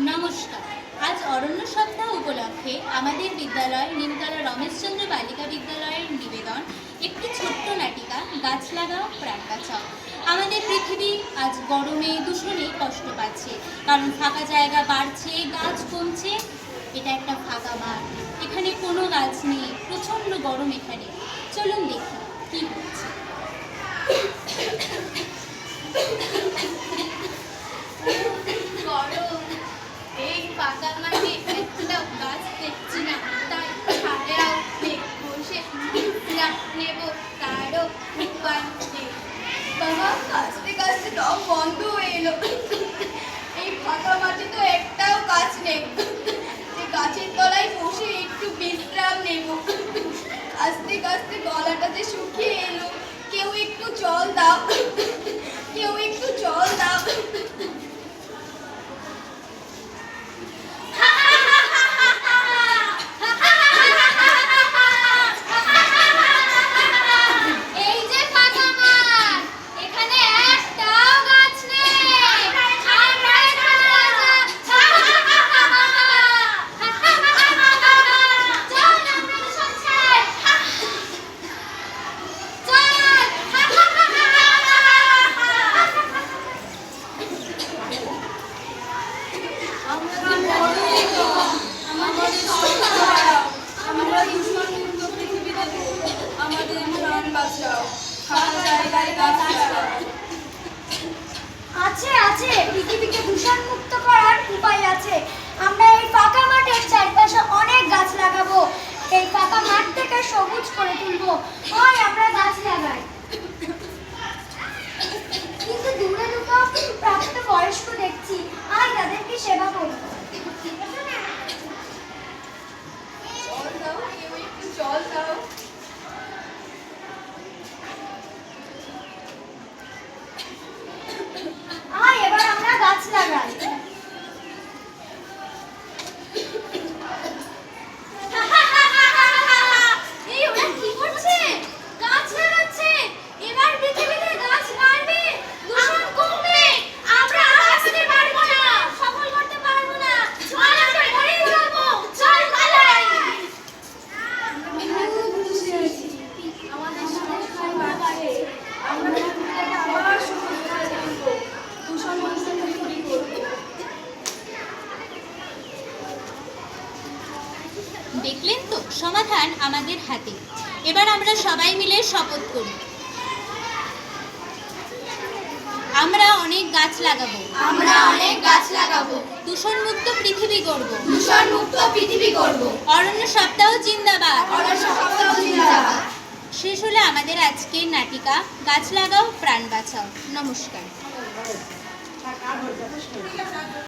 নমস্কার। আজ অরণ্য সপ্তাহ উপলক্ষে আমাদের বিদ্যালয় নিমতলা রমেশচন্দ্র বালিকা বিদ্যালয়ের নিবেদন একটি ছোট্ট নাটিকা গাছ লাগাও প্রাণ বাঁচাও। আমাদের পৃথিবী আজ গরমে দূষণে কষ্ট পাচ্ছে, কারণ ফাঁকা জায়গা বাড়ছে, গাছ কমছে। এটা একটা ফাঁকা মাঠ, এখানে কোনো গাছ নেই, প্রচণ্ড গরম এখানে। চলুন দেখি কি হচ্ছে। এই ফাঁকা মাঠে একটা গাছ দেখছি না, তাই ছায়াও বসে নেব তারও উপায় নেই। বাবা, কাছতে কাছতে দম বন্ধ হয়ে এলো। এই ফাঁকা মাঠে তো একটাও গাছ নেই, যে গাছের তলায় বসে একটু বিশ্রাম নেব। আস্তে আস্তে গলাটাতে শুকিয়ে এলো। কেউ একটু জল দাও, কেউ একটু জল দাও। আছে আছে, পৃথিবীকে দূষণ মুক্ত করার উপায় আছে। আমরা এই ফাঁকা মাঠের চারপাশে অনেক গাছ লাগাবো, এই ফাঁকা মাঠ থেকে সবুজ করে তুলবো। হয় আমরা গাছ লাগাই, কিন্তু দূরে দুটো প্রাপ্ত বয়স্ক দেখছি, আয় তাদেরকে সেবা করবো। জল দাও, কেউ একটু জল দাও। আয় এবার আমরা গাছ লাগাই। এই ওরা কি করছে? গাছ লাগাচ্ছে। এবার পৃথিবীতে গাছ বাড়বে, দূষণ কমবে। আমরা বাঁচতে পারবো না, সফল করতে পারবো না। চল আমরা মরেই যাবো, চল পালাই। আমাদের সাথে সবাই বাঁচছে, আমরা পৃথিবীটাকে আবার সবুজ করে তুলবো, দূষণ মুক্ত পৃথিবী করবো। দেখলেন তো, সমাধান আমাদের হাতে। এবার আমরা সবাই মিলে শপথ করি, আমরা অনেক গাছ লাগাবো, আমরা অনেক গাছ লাগাবো, দূষণ মুক্ত পৃথিবী গড়ব, দূষণ মুক্ত পৃথিবী করব। অরণ্য সপ্তাহ জিন্দাবাদ। অরণ্য সপ্তাহ জিন্দাবাদ। শেষ হলো আমাদের আজকের নাটিকা গাছ লাগাও প্রাণ বাঁচাও। নমস্কার।